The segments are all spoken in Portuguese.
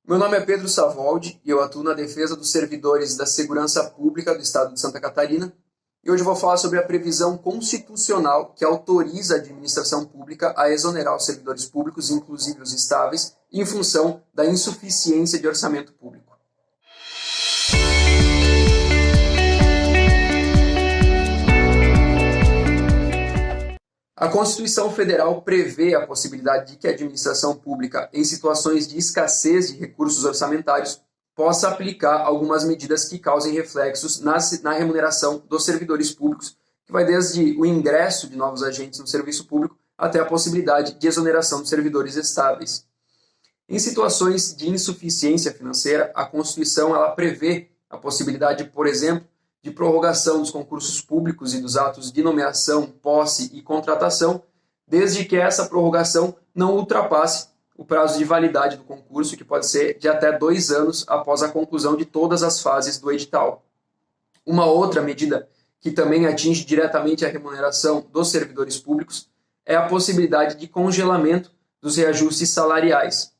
Meu nome é Pedro Savoldi e eu atuo na defesa dos servidores da Segurança Pública do Estado de Santa Catarina. E hoje eu vou falar sobre a previsão constitucional que autoriza a administração pública a exonerar os servidores públicos, inclusive os estáveis, em função da insuficiência de orçamento público. A Constituição Federal prevê a possibilidade de que a administração pública, em situações de escassez de recursos orçamentários, possa aplicar algumas medidas que causem reflexos na remuneração dos servidores públicos, que vai desde o ingresso de novos agentes no serviço público até a possibilidade de exoneração dos servidores estáveis. Em situações de insuficiência financeira, a Constituição ela prevê a possibilidade, por exemplo, de prorrogação dos concursos públicos e dos atos de nomeação, posse e contratação, desde que essa prorrogação não ultrapasse o prazo de validade do concurso, que pode ser de até 2 anos após a conclusão de todas as fases do edital. Uma outra medida que também atinge diretamente a remuneração dos servidores públicos é a possibilidade de congelamento dos reajustes salariais.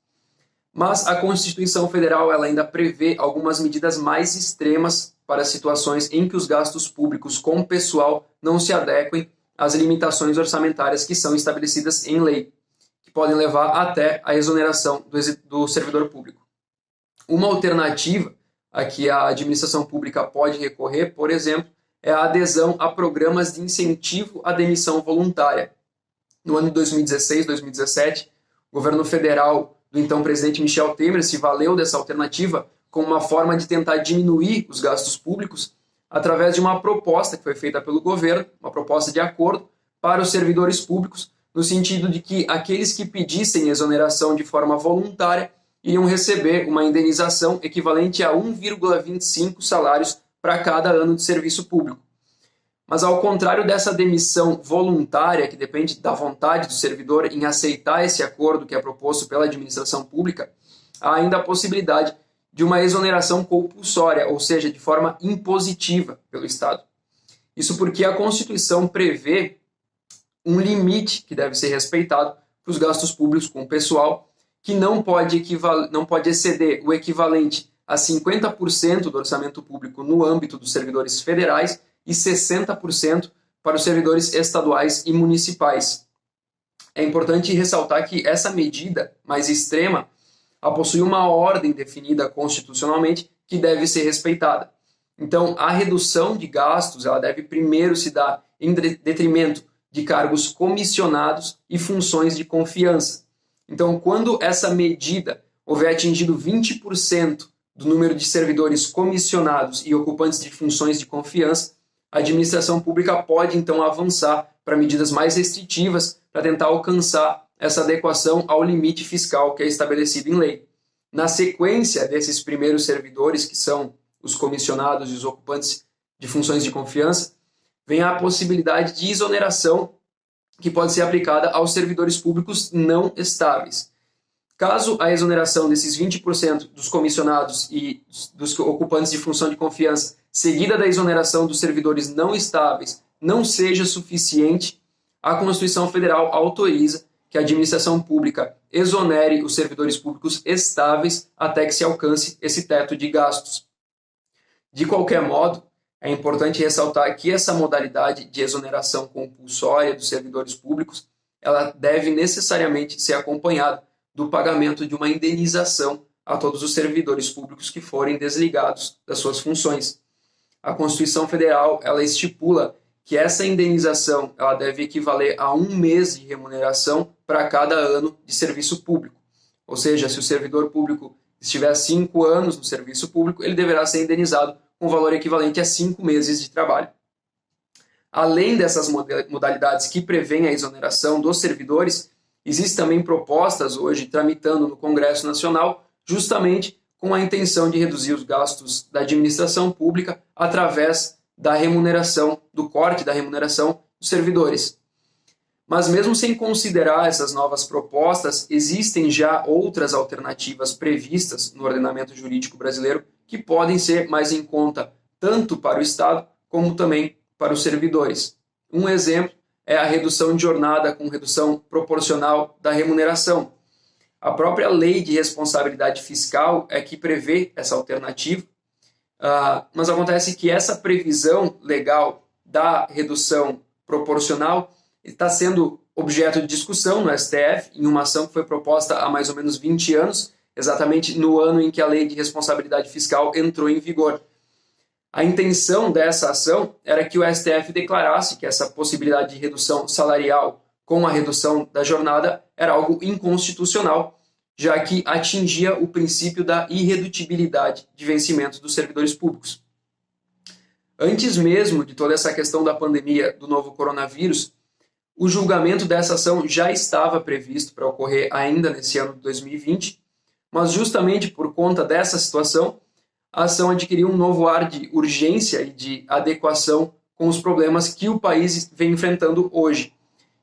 Mas a Constituição Federal ela ainda prevê algumas medidas mais extremas para situações em que os gastos públicos com pessoal não se adequem às limitações orçamentárias que são estabelecidas em lei, que podem levar até a exoneração do servidor público. Uma alternativa a que a administração pública pode recorrer, por exemplo, é a adesão a programas de incentivo à demissão voluntária. No ano de 2016, 2017, o governo federal do então presidente Michel Temer se valeu dessa alternativa como uma forma de tentar diminuir os gastos públicos através de uma proposta que foi feita pelo governo, uma proposta de acordo para os servidores públicos, no sentido de que aqueles que pedissem exoneração de forma voluntária iriam receber uma indenização equivalente a 1,25 salários para cada ano de serviço público. Mas ao contrário dessa demissão voluntária, que depende da vontade do servidor em aceitar esse acordo que é proposto pela administração pública, há ainda a possibilidade de uma exoneração compulsória, ou seja, de forma impositiva pelo Estado. Isso porque a Constituição prevê um limite que deve ser respeitado para os gastos públicos com o pessoal, que não pode exceder o equivalente a 50% do orçamento público no âmbito dos servidores federais e 60% para os servidores estaduais e municipais. É importante ressaltar que essa medida mais extrema possui uma ordem definida constitucionalmente que deve ser respeitada. Então, a redução de gastos ela deve primeiro se dar em detrimento de cargos comissionados e funções de confiança. Então, quando essa medida houver atingido 20% do número de servidores comissionados e ocupantes de funções de confiança, a administração pública pode, então, avançar para medidas mais restritivas para tentar alcançar essa adequação ao limite fiscal que é estabelecido em lei. Na sequência desses primeiros servidores, que são os comissionados e os ocupantes de funções de confiança, vem a possibilidade de exoneração que pode ser aplicada aos servidores públicos não estáveis. Caso a exoneração desses 20% dos comissionados e dos ocupantes de função de confiança, seguida da exoneração dos servidores não estáveis, não seja suficiente, a Constituição Federal autoriza que a administração pública exonere os servidores públicos estáveis até que se alcance esse teto de gastos. De qualquer modo, é importante ressaltar que essa modalidade de exoneração compulsória dos servidores públicos, ela deve necessariamente ser acompanhada do pagamento de uma indenização a todos os servidores públicos que forem desligados das suas funções. A Constituição Federal ela estipula que essa indenização ela deve equivaler a 1 mês de remuneração para cada ano de serviço público. Ou seja, se o servidor público estiver 5 anos no serviço público, ele deverá ser indenizado com valor equivalente a 5 meses de trabalho. Além dessas modalidades que prevêem a exoneração dos servidores, existem também propostas hoje tramitando no Congresso Nacional justamente com a intenção de reduzir os gastos da administração pública através da remuneração, do corte da remuneração dos servidores. Mas mesmo sem considerar essas novas propostas, existem já outras alternativas previstas no ordenamento jurídico brasileiro que podem ser mais em conta tanto para o Estado como também para os servidores. Um exemplo é a redução de jornada com redução proporcional da remuneração. A própria lei de responsabilidade fiscal é que prevê essa alternativa, mas acontece que essa previsão legal da redução proporcional está sendo objeto de discussão no STF, em uma ação que foi proposta há mais ou menos 20 anos, exatamente no ano em que a lei de responsabilidade fiscal entrou em vigor. A intenção dessa ação era que o STF declarasse que essa possibilidade de redução salarial com a redução da jornada era algo inconstitucional, já que atingia o princípio da irredutibilidade de vencimento dos servidores públicos. Antes mesmo de toda essa questão da pandemia do novo coronavírus, o julgamento dessa ação já estava previsto para ocorrer ainda nesse ano de 2020, mas justamente por conta dessa situação, a ação adquiriu um novo ar de urgência e de adequação com os problemas que o país vem enfrentando hoje.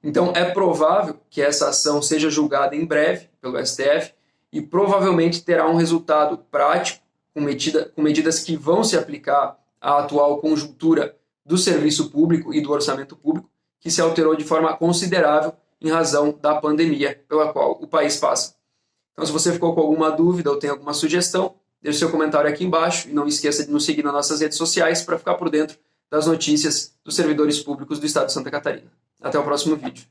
Então, é provável que essa ação seja julgada em breve pelo STF e provavelmente terá um resultado prático, com medidas que vão se aplicar à atual conjuntura do serviço público e do orçamento público, que se alterou de forma considerável em razão da pandemia pela qual o país passa. Então, se você ficou com alguma dúvida ou tem alguma sugestão, deixe seu comentário aqui embaixo e não esqueça de nos seguir nas nossas redes sociais para ficar por dentro das notícias dos servidores públicos do Estado de Santa Catarina. Até o próximo vídeo.